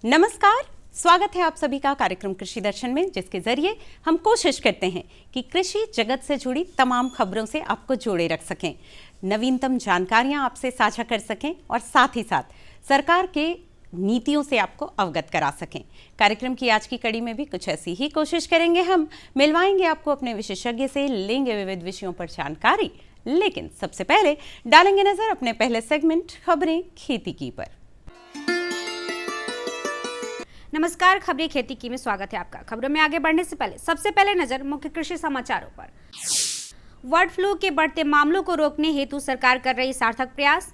नमस्कार, स्वागत है आप सभी का कार्यक्रम कृषि दर्शन में, जिसके जरिए हम कोशिश करते हैं कि कृषि जगत से जुड़ी तमाम खबरों से आपको जोड़े रख सकें, नवीनतम जानकारियां आपसे साझा कर सकें और साथ ही साथ सरकार के नीतियों से आपको अवगत करा सकें। कार्यक्रम की आज की कड़ी में भी कुछ ऐसी ही कोशिश करेंगे। हम मिलवाएंगे आपको अपने विशेषज्ञ से, लेंगे विविध विषयों पर जानकारी, लेकिन सबसे पहले डालेंगे नजर अपने पहले सेगमेंट खबरें खेती की पर। नमस्कार, खबरें खेती की में स्वागत है आपका। खबरों में आगे बढ़ने से पहले सबसे पहले नजर मुख्य कृषि समाचारों पर। बर्ड फ्लू के बढ़ते मामलों को रोकने हेतु सरकार कर रही सार्थक प्रयास।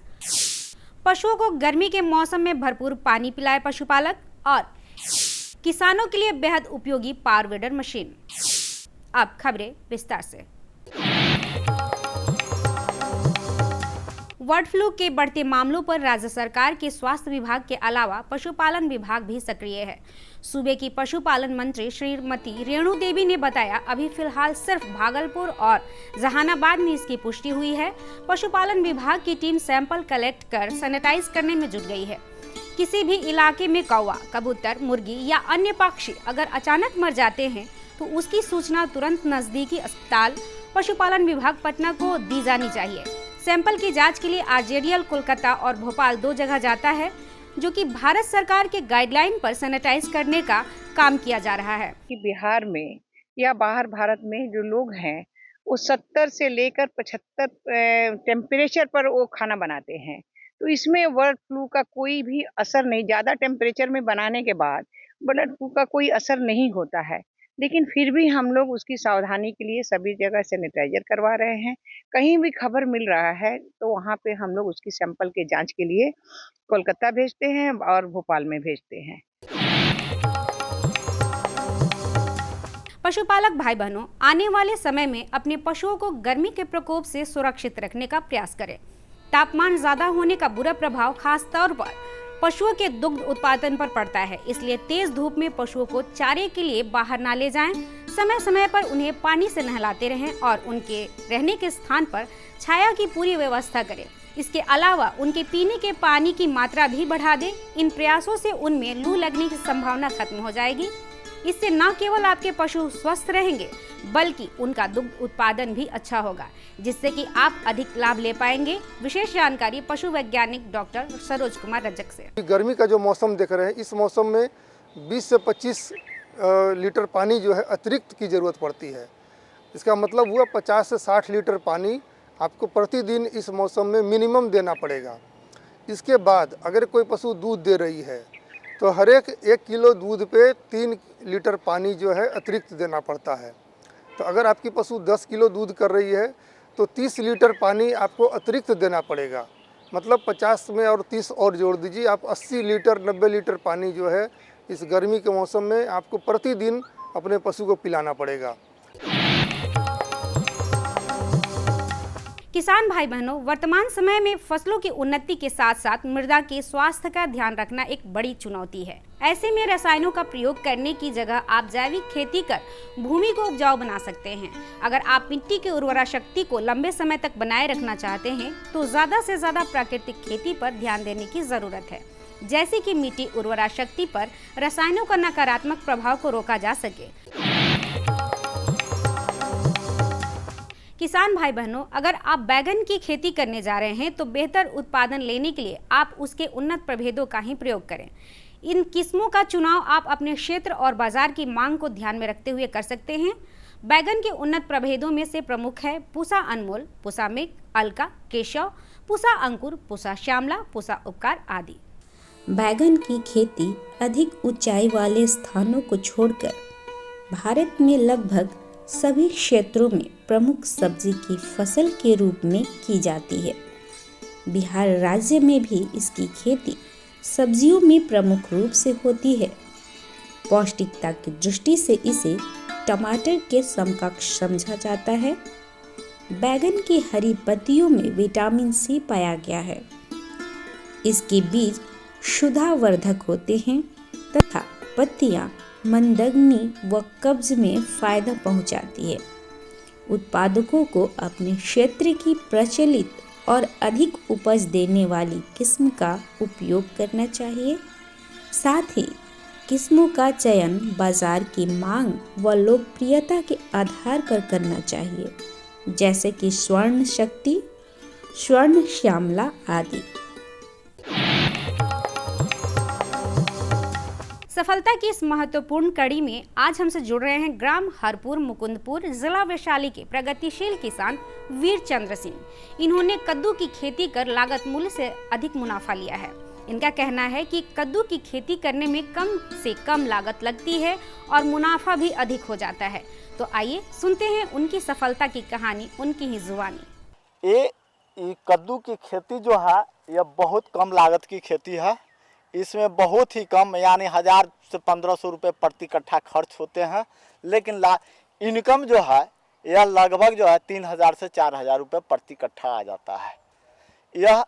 पशुओं को गर्मी के मौसम में भरपूर पानी पिलाए पशुपालक। और किसानों के लिए बेहद उपयोगी पावर वीडर मशीन। अब खबरें विस्तार से। बर्ड फ्लू के बढ़ते मामलों पर राज्य सरकार के स्वास्थ्य विभाग के अलावा पशुपालन विभाग भी सक्रिय है। सूबे की पशुपालन मंत्री श्रीमती रेणु देवी ने बताया, अभी फिलहाल सिर्फ भागलपुर और जहानाबाद में इसकी पुष्टि हुई है। पशुपालन विभाग की टीम सैंपल कलेक्ट कर सैनिटाइज करने में जुट गई है। किसी भी इलाके में कौवा, कबूतर, मुर्गी या अन्य पक्षी अगर अचानक मर जाते हैं तो उसकी सूचना तुरंत नजदीकी अस्पताल पशुपालन विभाग पटना को दी जानी चाहिए। सैंपल की जांच के लिए आरजेडीएल कोलकाता और भोपाल 2 जगह जाता है, जो कि भारत सरकार के गाइडलाइन पर सैनिटाइज करने का काम किया जा रहा है। कि बिहार में या बाहर भारत में जो लोग हैं वो 70 से लेकर 75 टेम्परेचर पर वो खाना बनाते हैं, तो इसमें बर्ड फ्लू का कोई भी असर नहीं। ज़्यादा टेम्परेचर में बनाने के बाद बर्ड फ्लू का कोई असर नहीं होता है, लेकिन फिर भी हम लोग उसकी सावधानी के लिए सभी जगह सैनिटाइजर करवा रहे हैं। कहीं भी खबर मिल रहा है तो वहाँ पे हम लोग उसकी सैंपल के जांच के लिए कोलकाता भेजते हैं और भोपाल में भेजते हैं। पशुपालक भाई बहनों, आने वाले समय में अपने पशुओं को गर्मी के प्रकोप से सुरक्षित रखने का प्रयास करें। तापमान ज्यादा होने का बुरा प्रभाव खास तौर पर पशुओं के दुग्ध उत्पादन पर पड़ता है, इसलिए तेज धूप में पशुओं को चारे के लिए बाहर ना ले जाएं। समय समय पर उन्हें पानी से नहलाते रहें और उनके रहने के स्थान पर छाया की पूरी व्यवस्था करें। इसके अलावा उनके पीने के पानी की मात्रा भी बढ़ा दें। इन प्रयासों से उनमें लू लगने की संभावना खत्म हो जाएगी। इससे न केवल आपके पशु स्वस्थ रहेंगे, बल्कि उनका दुग्ध उत्पादन भी अच्छा होगा, जिससे कि आप अधिक लाभ ले पाएंगे। विशेष जानकारी पशु वैज्ञानिक डॉक्टर सरोज कुमार रजक से। गर्मी का जो मौसम देख रहे हैं, इस मौसम में 20 से 25 लीटर पानी जो है अतिरिक्त की ज़रूरत पड़ती है। इसका मतलब हुआ 50 से 60 लीटर पानी आपको प्रतिदिन इस मौसम में मिनिमम देना पड़ेगा। इसके बाद अगर कोई पशु दूध दे रही है तो हर एक 1 किलो दूध पे 3 लीटर पानी जो है अतिरिक्त देना पड़ता है। तो अगर आपकी पशु 10 किलो दूध कर रही है तो 30 लीटर पानी आपको अतिरिक्त देना पड़ेगा। मतलब 50 में और 30 और जोड़ दीजिए, आप 80 लीटर 90 लीटर पानी जो है इस गर्मी के मौसम में आपको प्रतिदिन अपने पशु को पिलाना पड़ेगा। किसान भाई बहनों, वर्तमान समय में फसलों की उन्नति के साथ साथ मृदा के स्वास्थ्य का ध्यान रखना एक बड़ी चुनौती है। ऐसे में रसायनों का प्रयोग करने की जगह आप जैविक खेती कर भूमि को उपजाऊ बना सकते हैं। अगर आप मिट्टी की उर्वरा शक्ति को लंबे समय तक बनाए रखना चाहते हैं तो ज्यादा से ज्यादा प्राकृतिक खेती पर ध्यान देने की जरूरत है, जैसे कि मिट्टी उर्वरा शक्ति पर रसायनों का नकारात्मक प्रभाव को रोका जा सके। किसान भाई बहनों, अगर आप बैगन की खेती करने जा रहे हैं तो बेहतर उत्पादन लेने के लिए आप उसके उन्नत प्रभेदों का ही प्रयोग करें। इन किस्मों का चुनाव आप अपने क्षेत्र और बाजार की मांग को ध्यान में रखते हुए कर सकते हैं। बैगन के उन्नत प्रभेदों में से प्रमुख है पूसा अनमोल, पूसा मेघ, अलका, केशव, पूसा अंकुर, पूसा श्यामला, पूसा उपकार आदि। बैगन की खेती अधिक ऊंचाई वाले स्थानों को छोड़कर भारत में लगभग सभी क्षेत्रों में प्रमुख सब्जी की फसल के रूप में की जाती है। बिहार राज्य में भी इसकी खेती सब्जियों में प्रमुख रूप से होती है। पौष्टिकता की दृष्टि से इसे टमाटर के समकक्ष समझा जाता है। बैगन की हरी पत्तियों में विटामिन सी पाया गया है। इसके बीज क्षुधावर्धक होते हैं तथा पत्तियां मंदगनी व कब्ज में फ़ायदा पहुंचाती है। उत्पादकों को अपने क्षेत्र की प्रचलित और अधिक उपज देने वाली किस्म का उपयोग करना चाहिए। साथ ही किस्मों का चयन बाजार की मांग व लोकप्रियता के आधार पर करना चाहिए, जैसे कि स्वर्ण शक्ति, स्वर्ण श्यामला आदि। सफलता की इस महत्वपूर्ण कड़ी में आज हमसे जुड़ रहे हैं ग्राम हरपुर मुकुंदपुर जिला वैशाली के प्रगतिशील किसान वीर चंद्र सिंह। इन्होंने कद्दू की खेती कर लागत मूल्य से अधिक मुनाफा लिया है। इनका कहना है कि कद्दू की खेती करने में कम से कम लागत लगती है और मुनाफा भी अधिक हो जाता है। तो आइए सुनते हैं उनकी सफलता की कहानी उनकी ही जुबानी। ये कद्दू की खेती जो है यह बहुत कम लागत की खेती है। इसमें बहुत ही कम यानी 1000 से 1500 रुपये प्रति कट्ठा खर्च होते हैं, लेकिन इनकम जो है यह लगभग जो है 3000 से 4000 रुपये प्रति कट्ठा आ जाता है। यह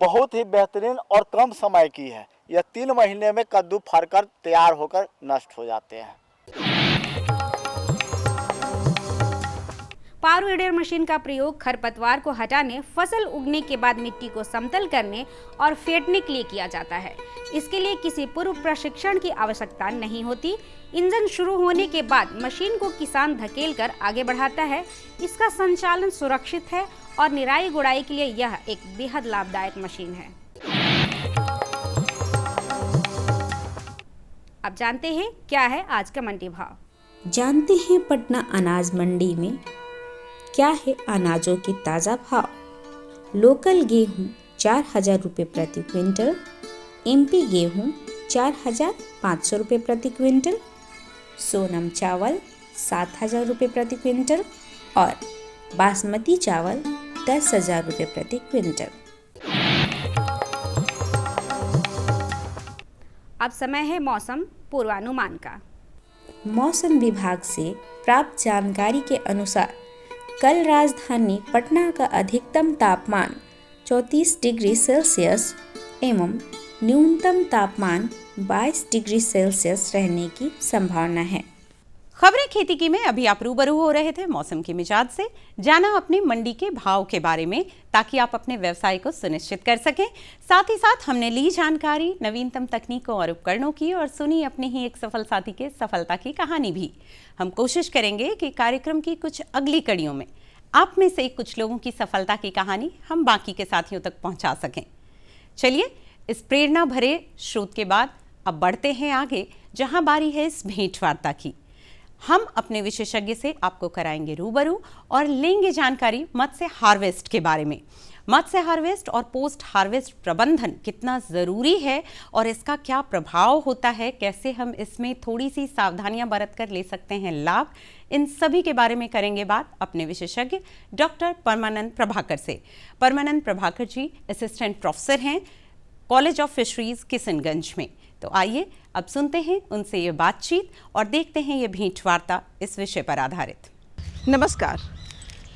बहुत ही बेहतरीन और कम समय की है। यह 3 महीने में कद्दू फरकर तैयार होकर नष्ट हो जाते हैं। पावर वीडर मशीन का प्रयोग खरपतवार को हटाने, फसल उगने के बाद मिट्टी को समतल करने और फेंटने के लिए किया जाता है। इसके लिए किसी पूर्व प्रशिक्षण की आवश्यकता नहीं होती। इंजन शुरू होने के बाद मशीन को किसान धकेल कर आगे बढ़ाता है। इसका संचालन सुरक्षित है और निराई गुड़ाई के लिए यह एक बेहद लाभदायक मशीन है। अब जानते हैं क्या है आज का मंडी भाव। जानते हैं पटना अनाज मंडी में क्या है अनाजों की ताज़ा भाव। लोकल गेहूं 4000 रुपये प्रति क्विंटल, MP गेहूं 4500 रुपये प्रति क्विंटल, सोनम चावल 7000 रुपये प्रति क्विंटल और बासमती चावल 10,000 रुपये प्रति क्विंटल। अब समय है मौसम पूर्वानुमान का। मौसम विभाग से प्राप्त जानकारी के अनुसार कल राजधानी पटना का अधिकतम तापमान 34 डिग्री सेल्सियस एवं न्यूनतम तापमान 22 डिग्री सेल्सियस रहने की संभावना है। खबरें खेती की में अभी आप रूबरू हो रहे थे मौसम के मिजाज से। जाना अपनी मंडी के भाव के बारे में ताकि आप अपने व्यवसाय को सुनिश्चित कर सकें। साथ ही साथ हमने ली जानकारी नवीनतम तकनीकों और उपकरणों की और सुनी अपने ही एक सफल साथी के सफलता की कहानी भी। हम कोशिश करेंगे कि कार्यक्रम की कुछ अगली कड़ियों में आप में से कुछ लोगों की सफलता की कहानी हम बाकी के साथियों तक पहुंचा सकें। चलिए इस प्रेरणा भरे स्रोत के बाद अब बढ़ते हैं आगे, जहां बारी है इस भेंट वार्ता की। हम अपने विशेषज्ञ से आपको कराएंगे रूबरू और लेंगे जानकारी मत्स्य हार्वेस्ट के बारे में। मत्स्य हार्वेस्ट और पोस्ट हार्वेस्ट प्रबंधन कितना ज़रूरी है और इसका क्या प्रभाव होता है, कैसे हम इसमें थोड़ी सी सावधानियां बरत कर ले सकते हैं लाभ, इन सभी के बारे में करेंगे बात अपने विशेषज्ञ डॉक्टर परमानंद प्रभाकर से। परमानंद प्रभाकर जी असिस्टेंट प्रोफेसर हैं कॉलेज ऑफ फिशरीज किशनगंज में। तो आइए अब सुनते हैं उनसे ये बातचीत और देखते हैं ये भेंट वार्ता इस विषय पर आधारित। नमस्कार।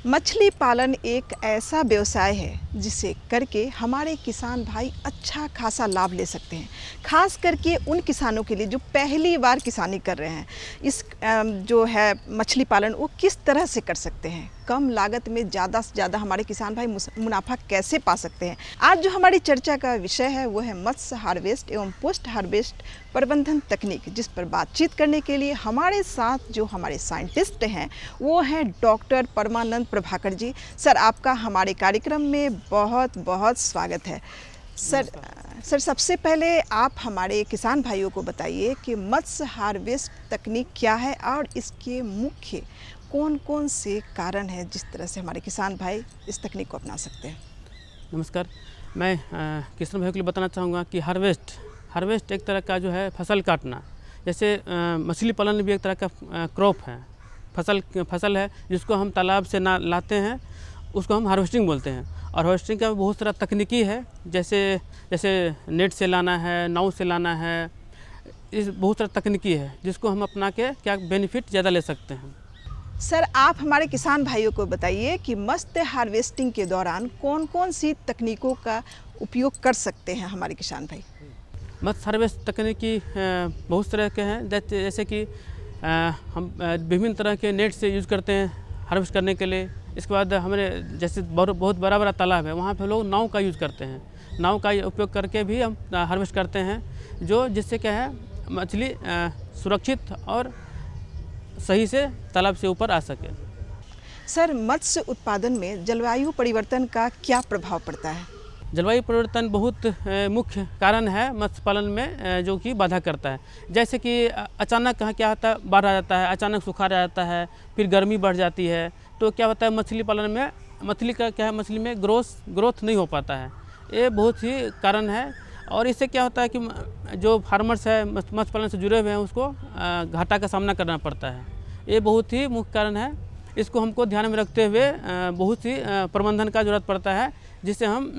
मछली पालन एक ऐसा व्यवसाय है जिसे करके हमारे किसान भाई अच्छा खासा लाभ ले सकते हैं, खास करके उन किसानों के लिए जो पहली बार किसानी कर रहे हैं। इस जो है मछली पालन वो किस तरह से कर सकते हैं, कम लागत में ज़्यादा से ज़्यादा हमारे किसान भाई मुनाफा कैसे पा सकते हैं। आज जो हमारी चर्चा का विषय है वो है मत्स्य हार्वेस्ट एवं पोस्ट हार्वेस्ट प्रबंधन तकनीक, जिस पर बातचीत करने के लिए हमारे साथ जो हमारे साइंटिस्ट हैं वो हैं डॉक्टर परमानंद प्रभाकर जी। सर, आपका हमारे कार्यक्रम में बहुत बहुत स्वागत है। सर सबसे पहले आप हमारे किसान भाइयों को बताइए कि मत्स्य हार्वेस्ट तकनीक क्या है और इसके मुख्य कौन कौन से कारण हैं जिस तरह से हमारे किसान भाई इस तकनीक को अपना सकते हैं। नमस्कार, मैं किसान भाई को बताना चाहूँगा कि हार्वेस्ट एक तरह का जो है फसल काटना, जैसे मछली पालन भी एक तरह का क्रॉप है, फसल है जिसको हम तालाब से ना लाते हैं, उसको हम हार्वेस्टिंग बोलते हैं। और हार्वेस्टिंग का बहुत सारा तकनीकी है, जैसे नेट से लाना है, नाव से लाना है, इस बहुत सारा तकनीकी है जिसको हम अपना के क्या बेनिफिट ज़्यादा ले सकते हैं। सर, आप हमारे किसान भाइयों को बताइए कि मत्स्य हार्वेस्टिंग के दौरान कौन कौन सी तकनीकों का उपयोग कर सकते हैं हमारे किसान भाई। मत्स्य हार्वेस्ट तकनीकी बहुत तरह के हैं, जैसे कि हम विभिन्न तरह के नेट से यूज़ करते हैं हार्वेस्ट करने के लिए। इसके बाद हमारे जैसे बहुत बड़ा बड़ा तालाब है, वहाँ पे लोग नाव का यूज़ करते हैं। नाव का उपयोग करके भी हम हार्वेस्ट करते हैं, जिससे क्या है मछली सुरक्षित और सही से तालाब से ऊपर आ सके। सर, मत्स्य उत्पादन में जलवायु परिवर्तन का क्या प्रभाव पड़ता है? जलवायु परिवर्तन बहुत मुख्य कारण है मत्स्य पालन में, जो कि बाधा करता है। जैसे कि अचानक कहाँ क्या होता है, बाढ़ आ जाता है, अचानक सूखा आ जाता है, फिर गर्मी बढ़ जाती है, तो क्या होता है मछली पालन में मछली का क्या है, मछली में ग्रोथ नहीं हो पाता है। ये बहुत ही कारण है। और इससे क्या होता है कि जो फार्मर्स है मत्स्य पालन से जुड़े हुए हैं उसको घाटा का सामना करना पड़ता है। ये बहुत ही मुख्य कारण है। इसको हमको ध्यान में रखते हुए बहुत ही प्रबंधन का जरूरत पड़ता है, जिससे हम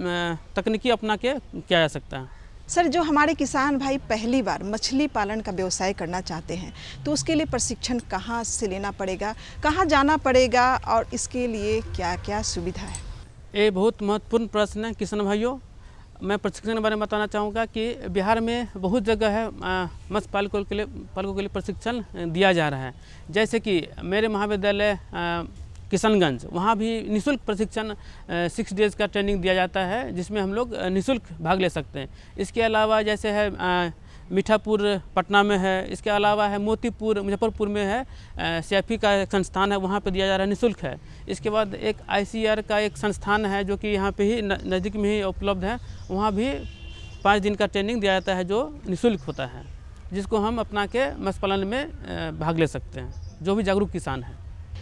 तकनीकी अपना के किया जा सकता है। सर, जो हमारे किसान भाई पहली बार मछली पालन का व्यवसाय करना चाहते हैं तो उसके लिए प्रशिक्षण कहाँ से लेना पड़ेगा, कहाँ जाना पड़ेगा और इसके लिए क्या क्या सुविधा है? ये बहुत महत्वपूर्ण प्रश्न है किसान भाइयों। मैं प्रशिक्षण के बारे में बताना चाहूँगा कि बिहार में बहुत जगह है मत्स्य पालकों के लिए प्रशिक्षण दिया जा रहा है। जैसे कि मेरे महाविद्यालय किशनगंज, वहाँ भी निःशुल्क प्रशिक्षण 6 डेज़ का ट्रेनिंग दिया जाता है, जिसमें हम लोग निःशुल्क भाग ले सकते हैं। इसके अलावा जैसे है मीठापुर पटना में है, इसके अलावा है मोतीपुर मुजफ्फरपुर में है सीएफई का एक संस्थान है, वहाँ पे दिया जा रहा है, निःशुल्क है। इसके बाद एक ICAR का एक संस्थान है जो कि यहाँ पे ही नज़दीक में ही उपलब्ध है, वहाँ भी 5 दिन का ट्रेनिंग दिया जाता है जो निःशुल्क होता है, जिसको हम अपना के मत्स्य पालन में भाग ले सकते हैं, जो भी जागरूक किसान है।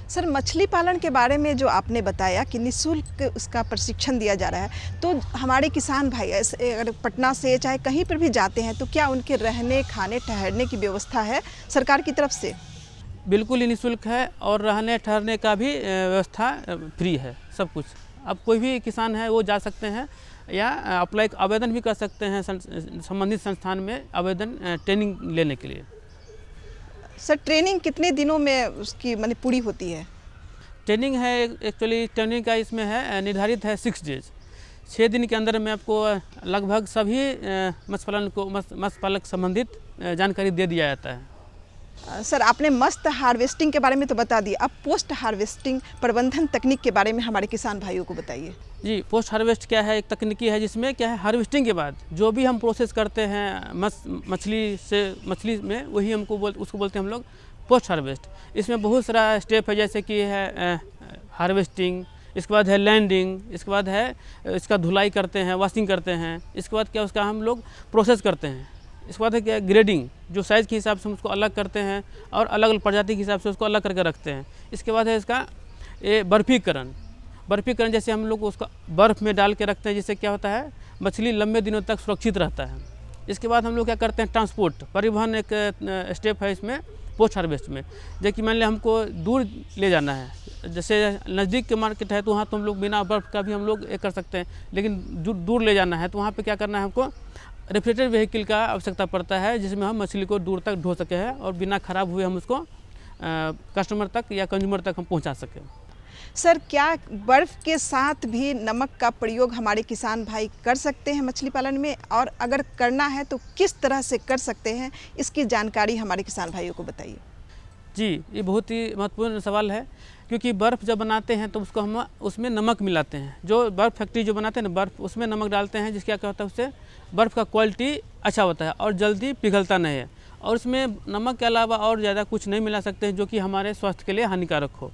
सर, मछली पालन के बारे में जो आपने बताया कि निःशुल्क उसका प्रशिक्षण दिया जा रहा है, तो हमारे किसान भाई ऐसे अगर पटना से चाहे कहीं पर भी जाते हैं तो क्या उनके रहने खाने ठहरने की व्यवस्था है सरकार की तरफ से? बिल्कुल ही निःशुल्क है और रहने ठहरने का भी व्यवस्था फ्री है, सब कुछ। अब कोई भी किसान है वो जा सकते हैं या अप्लाई आवेदन भी कर सकते हैं संबंधित संस्थान में आवेदन ट्रेनिंग लेने के लिए। सर, ट्रेनिंग कितने दिनों में उसकी माने पूरी होती है? ट्रेनिंग है एक्चुअली ट्रेनिंग का इसमें है निर्धारित है 6 डेज। 6 दिन के अंदर में आपको लगभग सभी मत्स्य पालक संबंधित जानकारी दे दिया जाता है। सर, आपने मत्स्य हार्वेस्टिंग के बारे में तो बता दिया, अब पोस्ट हार्वेस्टिंग प्रबंधन तकनीक के बारे में हमारे किसान भाइयों को बताइए। जी, पोस्ट हार्वेस्ट क्या है, एक तकनीकी है जिसमें क्या है हार्वेस्टिंग के बाद जो भी हम प्रोसेस करते हैं मछली में वही उसको बोलते हैं हम लोग पोस्ट हार्वेस्ट। इसमें बहुत सारा स्टेप है, जैसे कि है हार्वेस्टिंग, इसके बाद है लैंडिंग, इसके बाद है इसका धुलाई करते हैं, वॉशिंग करते हैं, इसके बाद क्या उसका हम लोग प्रोसेस करते हैं। इसके बाद है क्या ग्रेडिंग, जो साइज़ के हिसाब से हम उसको अलग करते हैं और अलग अलग प्रजाति के हिसाब से उसको अलग करके रखते हैं। इसके बाद है इसका ये बर्फीकरण, जैसे हम लोग उसको बर्फ़ में डाल के रखते हैं, जिससे क्या होता है मछली लंबे दिनों तक सुरक्षित रहता है। इसके बाद हम लोग क्या करते हैं ट्रांसपोर्ट, परिवहन एक स्टेप है इसमें पोस्ट हार्वेस्ट में। जैसे कि मान लिया हमको दूर ले जाना है, जैसे नज़दीक के मार्केट है तो वहाँ तो हम लोग बिना बर्फ़ का भी हम लोग ये कर सकते हैं, लेकिन दूर ले जाना है तो वहाँ पे क्या करना है, हमको रेफ्रिजरेटर व्हीकल का आवश्यकता पड़ता है, जिसमें हम मछली को दूर तक ढो सके हैं और बिना ख़राब हुए हम उसको कस्टमर तक या कंज्यूमर तक हम पहुँचा सकें। सर, क्या बर्फ़ के साथ भी नमक का प्रयोग हमारे किसान भाई कर सकते हैं मछली पालन में, और अगर करना है तो किस तरह से कर सकते हैं, इसकी जानकारी हमारे किसान भाइयों को बताइए। जी, ये बहुत ही महत्वपूर्ण सवाल है, क्योंकि बर्फ़ जब बनाते हैं तो उसको हम उसमें नमक मिलाते हैं। जो बर्फ़ फैक्ट्री जो बनाते हैं ना बर्फ़, उसमें नमक डालते हैं, जिससे क्या होता है उससे बर्फ़ का क्वालिटी अच्छा होता है और जल्दी पिघलता नहीं है। और उसमें नमक के अलावा और ज़्यादा कुछ नहीं मिला सकते हैं जो कि हमारे स्वास्थ्य के लिए हानिकारक हो।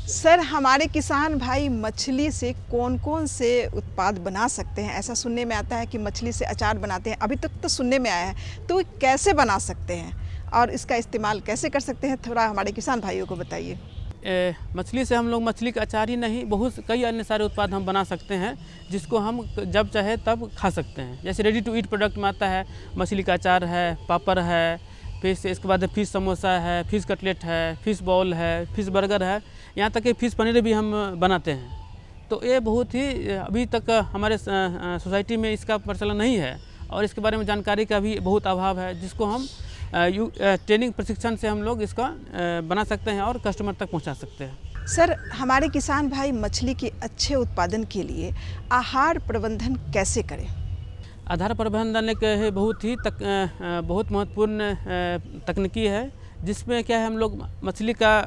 सर, हमारे किसान भाई मछली से कौन कौन से उत्पाद बना सकते हैं? ऐसा सुनने में आता है कि मछली से अचार बनाते हैं, अभी तक तो सुनने में आया है, तो कैसे बना सकते हैं और इसका इस्तेमाल कैसे कर सकते हैं, थोड़ा हमारे किसान भाइयों को बताइए। मछली से हम लोग मछली का अचार ही नहीं, बहुत कई अन्य सारे उत्पाद हम बना सकते हैं, जिसको हम जब चाहे तब खा सकते हैं। जैसे रेडी टू ईट प्रोडक्ट में आता है मछली का अचार है, पापड़ है, फिर इसके बाद फिश समोसा है, फिश कटलेट है, फिश बॉल है, फिश बर्गर है, यहाँ तक कि फिश पनीर भी हम बनाते हैं। तो ये बहुत ही अभी तक हमारे सोसाइटी में इसका प्रचलन नहीं है और इसके बारे में जानकारी का भी बहुत अभाव है, जिसको हम ट्रेनिंग प्रशिक्षण से हम लोग इसका बना सकते हैं और कस्टमर तक पहुंचा सकते हैं। सर, हमारे किसान भाई मछली के अच्छे उत्पादन के लिए आहार प्रबंधन कैसे करें? आधार प्रबंधन एक है बहुत ही बहुत महत्वपूर्ण तकनीकी है, जिसमें क्या है हम लोग मछली का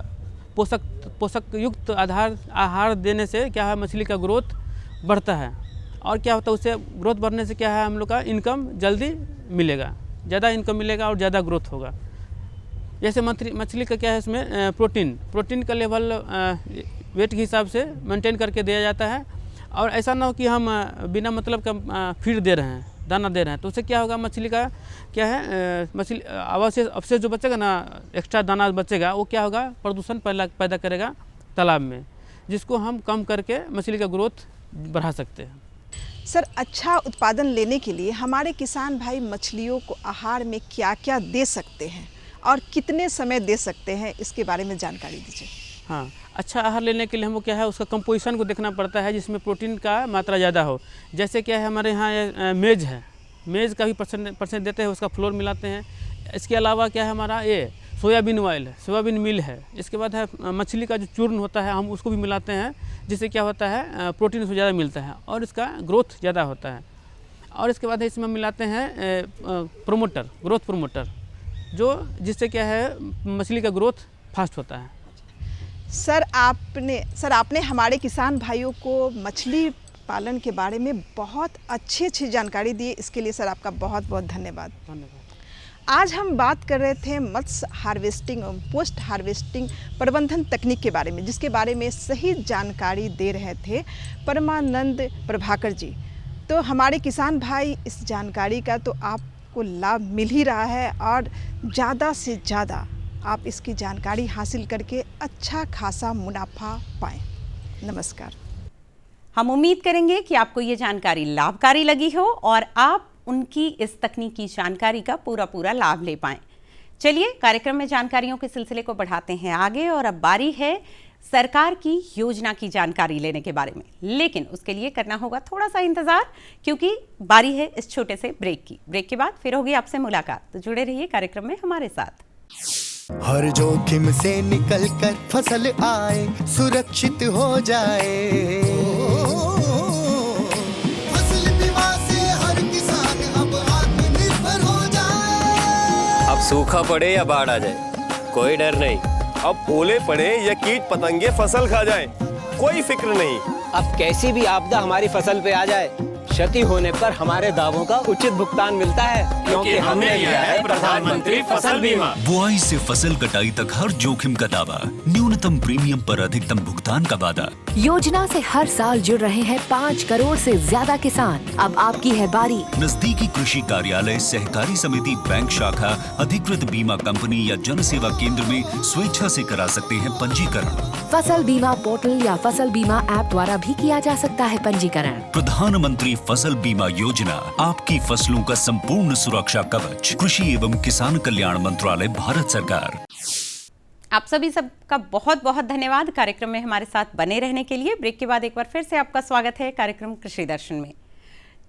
पोषक युक्त आहार देने से क्या है मछली का ग्रोथ बढ़ता है, और क्या होता है उससे ग्रोथ बढ़ने से क्या है हम लोग का इनकम जल्दी मिलेगा, ज़्यादा इनकम मिलेगा और ज़्यादा ग्रोथ होगा। जैसे मछली का क्या है इसमें प्रोटीन का लेवल वेट के हिसाब से मेंटेन करके दिया जाता है, और ऐसा ना हो कि हम बिना मतलब का फीड दे रहे हैं, दाना दे रहे हैं, तो उससे क्या होगा मछली का क्या है मछली अवशेष जो बचेगा ना, एक्स्ट्रा दाना बचेगा, वो क्या होगा प्रदूषण पैदा करेगा तालाब में, जिसको हम कम करके मछली का ग्रोथ बढ़ा सकते हैं। सर, अच्छा उत्पादन लेने के लिए हमारे किसान भाई मछलियों को आहार में क्या क्या दे सकते हैं और कितने समय दे सकते हैं, इसके बारे में जानकारी दीजिए। हाँ, अच्छा आहार लेने के लिए हमको क्या है उसका कंपोजिशन को देखना पड़ता है, जिसमें प्रोटीन का मात्रा ज़्यादा हो। जैसे क्या है हमारे यहाँ मेज है, मेज का भी परसेंट देते हैं, उसका फ्लोर मिलाते हैं। इसके अलावा क्या है हमारा ये सोयाबीन ऑयल है, सोयाबीन मिल है। इसके बाद है मछली का जो चूर्ण होता है हम उसको भी मिलाते हैं, जिससे क्या होता है प्रोटीन उसको ज़्यादा मिलता है और इसका ग्रोथ ज़्यादा होता है। और इसके बाद इसमें मिलाते हैं ग्रोथ प्रोमोटर, जो जिससे क्या है मछली का ग्रोथ फास्ट होता है। सर आपने हमारे किसान भाइयों को मछली पालन के बारे में बहुत अच्छी जानकारी दी, इसके लिए सर आपका बहुत बहुत धन्यवाद। आज हम बात कर रहे थे मत्स्य हार्वेस्टिंग और पोस्ट हार्वेस्टिंग प्रबंधन तकनीक के बारे में, जिसके बारे में सही जानकारी दे रहे थे परमानंद प्रभाकर जी। तो हमारे किसान भाई इस जानकारी का तो आपको लाभ मिल ही रहा है, और ज़्यादा से ज़्यादा आप इसकी जानकारी हासिल करके अच्छा खासा मुनाफा पाएँ। नमस्कार। हम उम्मीद करेंगे कि आपको ये जानकारी लाभकारी लगी हो और आप उनकी इस तकनीकी जानकारी का पूरा लाभ ले पाएं। चलिए कार्यक्रम में जानकारियों के सिलसिले को बढ़ाते हैं आगे, और अब बारी है सरकार की योजना की जानकारी लेने के बारे में। लेकिन उसके लिए करना होगा थोड़ा सा इंतजार, क्योंकि बारी है इस छोटे से ब्रेक की। ब्रेक के बाद फिर होगी आपसे मुलाकात, तो जुड़े रहिए कार्यक्रम में हमारे साथ। हर जोखिम से निकल कर फसल आए, सुरक्षित हो जाए, फसल बीमा से हर किसान अब आत्मनिर्भर हो जाए। अब सूखा पड़े या बाढ़ आ जाए कोई डर नहीं, अब ओले पड़े या कीट पतंगे फसल खा जाए कोई फिक्र नहीं। अब कैसी भी आपदा हमारी फसल पे आ जाए, क्षति होने पर हमारे दावों का उचित भुगतान मिलता है, क्योंकि हमने लिया है प्रधानमंत्री फसल बीमा। बुआई से फसल कटाई तक हर जोखिम का दावा, न्यूनतम प्रीमियम पर अधिकतम भुगतान का वादा। योजना से हर साल जुड़ रहे हैं 5 करोड़ से ज्यादा किसान। अब आपकी है बारी। नजदीकी कृषि कार्यालय, सहकारी समिति, बैंक शाखा, अधिकृत बीमा कंपनी या जन सेवा केंद्र में स्वेच्छा से करा सकते हैं पंजीकरण। फसल बीमा पोर्टल या फसल बीमा ऐप द्वारा भी किया जा सकता है पंजीकरण। प्रधानमंत्री फसल बीमा योजना, आपकी फसलों का संपूर्ण सुरक्षा कवच। कृषि एवं किसान कल्याण मंत्रालय, भारत सरकार। आप सभी सबका बहुत बहुत धन्यवाद कार्यक्रम में हमारे साथ बने रहने के लिए। ब्रेक के बाद एक बार फिर से आपका स्वागत है कार्यक्रम कृषि दर्शन में।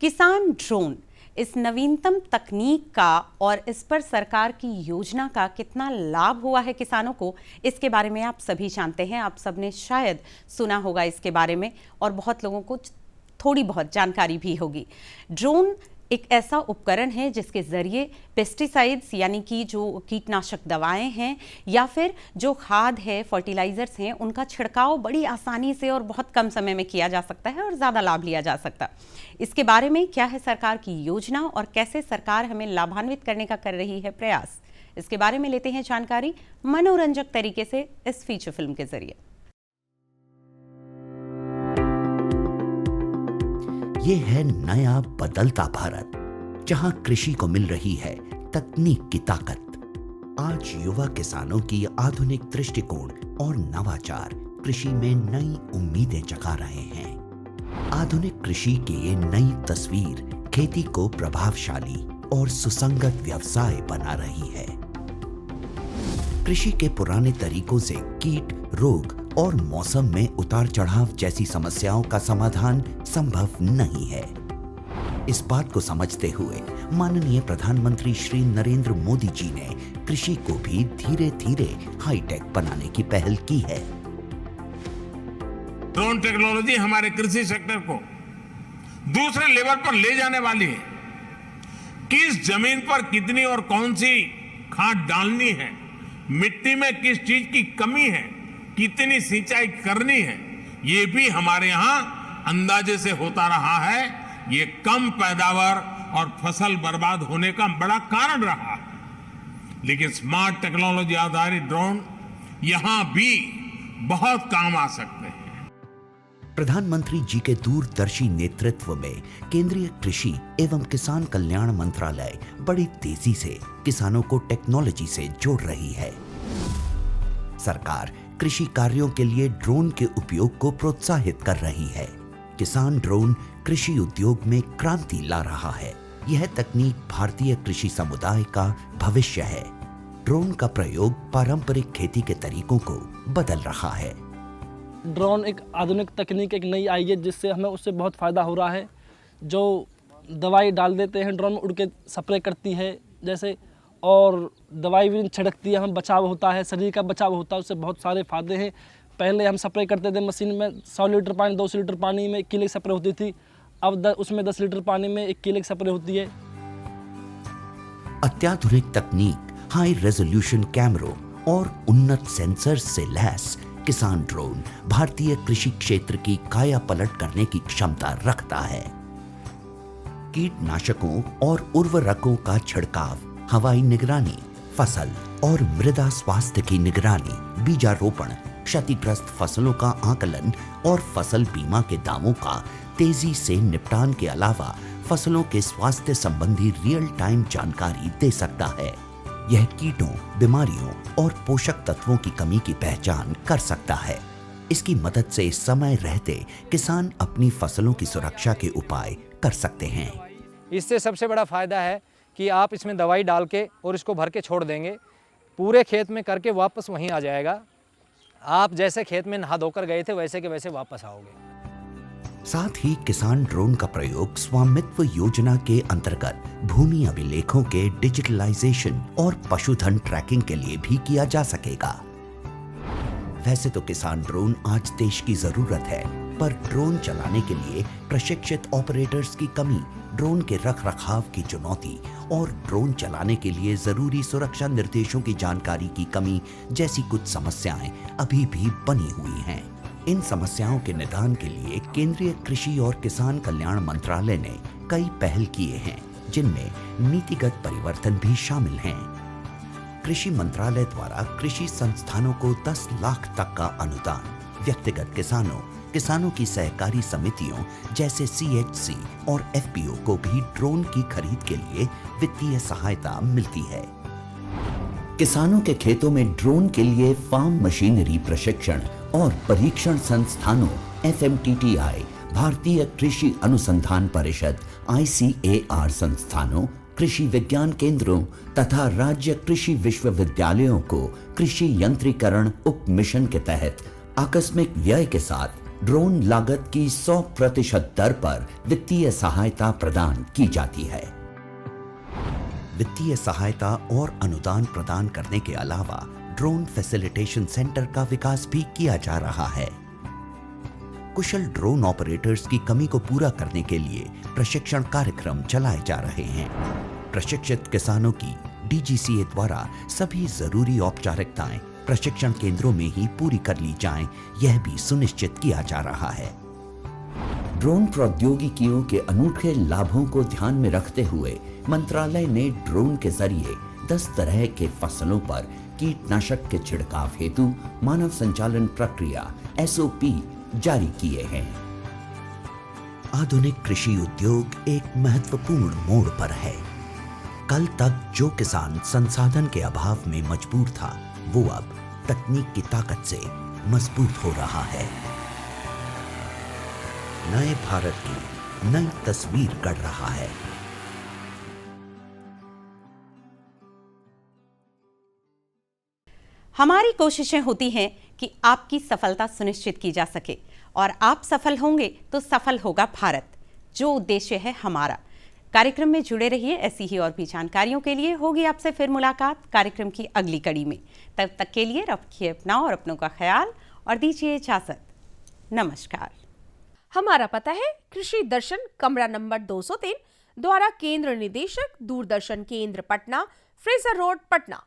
किसान ड्रोन, इस नवीनतम तकनीक का और इस पर सरकार की योजना का कितना लाभ हुआ है किसानों को, इसके बारे में आप सभी जानते हैं। आप सबने शायद सुना होगा इसके बारे में, और बहुत लोगों को थोड़ी बहुत जानकारी भी होगी। ड्रोन एक ऐसा उपकरण है जिसके ज़रिए पेस्टिसाइड्स यानी कि जो कीटनाशक दवाएं हैं या फिर जो खाद है, फर्टिलाइज़र्स हैं, उनका छिड़काव बड़ी आसानी से और बहुत कम समय में किया जा सकता है और ज़्यादा लाभ लिया जा सकता है। इसके बारे में क्या है सरकार की योजना और कैसे सरकार हमें लाभान्वित करने का कर रही है प्रयास, इसके बारे में लेते हैं जानकारी मनोरंजक तरीके से इस फीचर फिल्म के जरिए। ये है नया बदलता भारत, जहां कृषि को मिल रही है तकनीक की ताकत। आज युवा किसानों की आधुनिक दृष्टिकोण और नवाचार कृषि में नई उम्मीदें जगा रहे हैं। आधुनिक कृषि की ये नई तस्वीर खेती को प्रभावशाली और सुसंगत व्यवसाय बना रही है। कृषि के पुराने तरीकों से कीट, रोग और मौसम में उतार चढ़ाव जैसी समस्याओं का समाधान संभव नहीं है। इस बात को समझते हुए माननीय प्रधानमंत्री श्री नरेंद्र मोदी जी ने कृषि को भी धीरे धीरे हाईटेक बनाने की पहल की है। ड्रोन टेक्नोलॉजी हमारे कृषि सेक्टर को दूसरे लेवल पर ले जाने वाली है। किस जमीन पर कितनी और कौन सी खाद डालनी है, मिट्टी में किस चीज की कमी है, कितनी सिंचाई करनी है, ये भी हमारे यहाँ अंदाजे से होता रहा है। ये कम पैदावार और फसल बर्बाद होने का बड़ा कारण रहा है। लेकिन स्मार्ट टेक्नोलॉजी आधारित ड्रोन यहां भी बहुत काम आ सकते हैं। प्रधानमंत्री जी के दूरदर्शी नेतृत्व में केंद्रीय कृषि एवं किसान कल्याण मंत्रालय बड़ी तेजी से किसानों को टेक्नोलॉजी से जोड़ रही है। सरकार कृषि कार्यों के लिए ड्रोन के उपयोग को प्रोत्साहित कर रही है। किसान ड्रोन कृषि उद्योग में क्रांति ला रहा है। यह तकनीक भारतीय कृषि समुदाय का भविष्य है। ड्रोन का प्रयोग पारंपरिक खेती के तरीकों को बदल रहा है। ड्रोन एक आधुनिक तकनीक एक नई आई है, जिससे हमें उससे बहुत फ़ायदा हो रहा है। जो दवाई डाल देते हैं ड्रोन में उड़ के स्प्रे करती है जैसे, और दवाई भी छिड़कती है, हम बचाव होता है, शरीर का बचाव होता है, उससे बहुत सारे फ़ायदे हैं। पहले हम स्प्रे करते थे मशीन में 100 लीटर पानी 200 लीटर पानी में 1 किलो स्प्रे होती थी, अब उसमें 10 लीटर पानी में 1 किलो स्प्रे होती है। अत्याधुनिक तकनीक, हाई रेजोल्यूशन कैमरों और उन्नत सेंसर से लैस किसान ड्रोन भारतीय कृषि क्षेत्र की काया पलट करने की क्षमता रखता है। कीटनाशकों और उर्वरकों का छिड़काव, हवाई निगरानी, फसल और मृदा स्वास्थ्य की निगरानी, बीजारोपण, क्षतिग्रस्त फसलों का आकलन और फसल बीमा के दावों का तेजी से निपटान के अलावा फसलों के स्वास्थ्य संबंधी रियल टाइम जानकारी दे सकता है। यह कीटों, बीमारियों और पोषक तत्वों की कमी की पहचान कर सकता है। इसकी मदद से समय रहते किसान अपनी फसलों की सुरक्षा के उपाय कर सकते हैं। इससे सबसे बड़ा फायदा है कि आप इसमें दवाई डाल के और इसको भर के छोड़ देंगे, पूरे खेत में करके वापस वहीं आ जाएगा। आप जैसे खेत में नहा धोकर गए थे वैसे के वैसे वापस आओगे। साथ ही किसान ड्रोन का प्रयोग स्वामित्व योजना के अंतर्गत भूमि अभिलेखों के डिजिटलाइजेशन और पशुधन ट्रैकिंग के लिए भी किया जा सकेगा। वैसे तो किसान ड्रोन आज देश की जरूरत है, पर ड्रोन चलाने के लिए प्रशिक्षित ऑपरेटर्स की कमी, ड्रोन के रखरखाव की चुनौती और ड्रोन चलाने के लिए जरूरी सुरक्षा निर्देशों की जानकारी की कमी जैसी कुछ समस्याएं अभी भी बनी हुई हैं। इन समस्याओं के निदान के लिए केंद्रीय कृषि और किसान कल्याण मंत्रालय ने कई पहल किए हैं, जिनमें नीतिगत परिवर्तन भी शामिल हैं। कृषि मंत्रालय द्वारा कृषि संस्थानों को 10 लाख तक का अनुदान, व्यक्तिगत किसानों की सहकारी समितियों जैसे CHC और FPO को भी ड्रोन की खरीद के लिए वित्तीय सहायता मिलती है। किसानों के खेतों में ड्रोन के लिए फार्म मशीनरी प्रशिक्षण और परीक्षण संस्थानों FMTTI, भारतीय कृषि अनुसंधान परिषद ICAR संस्थानों, कृषि विज्ञान केंद्रों तथा राज्य कृषि विश्वविद्यालयों को कृषि यंत्रीकरण उप मिशन के तहत आकस्मिक व्यय के साथ ड्रोन लागत की 100% दर पर वित्तीय सहायता प्रदान की जाती है। वित्तीय सहायता और अनुदान प्रदान करने के अलावा ड्रोन फैसिलिटेशन सेंटर का विकास भी किया जा रहा है। कुशल ड्रोन ऑपरेटर्स की कमी को पूरा करने के लिए प्रशिक्षण कार्यक्रम चलाए जा रहे हैं। प्रशिक्षित किसानों की DGCA द्वारा सभी जरूरी औपचारिकताएं प्रशिक्षण केंद्रों में ही पूरी कर ली जाएं, यह भी सुनिश्चित किया जा रहा है। ड्रोन प्रौद्योगिकियों के अनूठे लाभों को ध्यान में रखते हुए मंत्रालय ने ड्रोन के जरिए 10 तरह के फसलों पर कीटनाशक के छिड़काव हेतु मानव संचालन प्रक्रिया SOP जारी किए हैं। आधुनिक कृषि उद्योग एक महत्वपूर्ण मोड़ पर है। कल तक जो किसान संसाधन के अभाव में मजबूर था, वो अब तकनीक की ताकत से मजबूत हो रहा है। नए भारत की नई तस्वीर गढ़ रहा है। हमारी कोशिशें होती हैं कि आपकी सफलता सुनिश्चित की जा सके, और आप सफल होंगे तो सफल होगा भारत, जो उद्देश्य है हमारा। कार्यक्रम में जुड़े रहिए। ऐसी ही और भी जानकारियों के लिए होगी आपसे फिर मुलाकात कार्यक्रम की अगली कड़ी में। तब तक के लिए रखिए अपना और अपनों का ख्याल और दीजिए इजाजत। नमस्कार। हमारा पता है कृषि दर्शन, कमरा नंबर 203, द्वारा केंद्र निदेशक, दूरदर्शन केंद्र पटना, फ्रेजर रोड, पटना।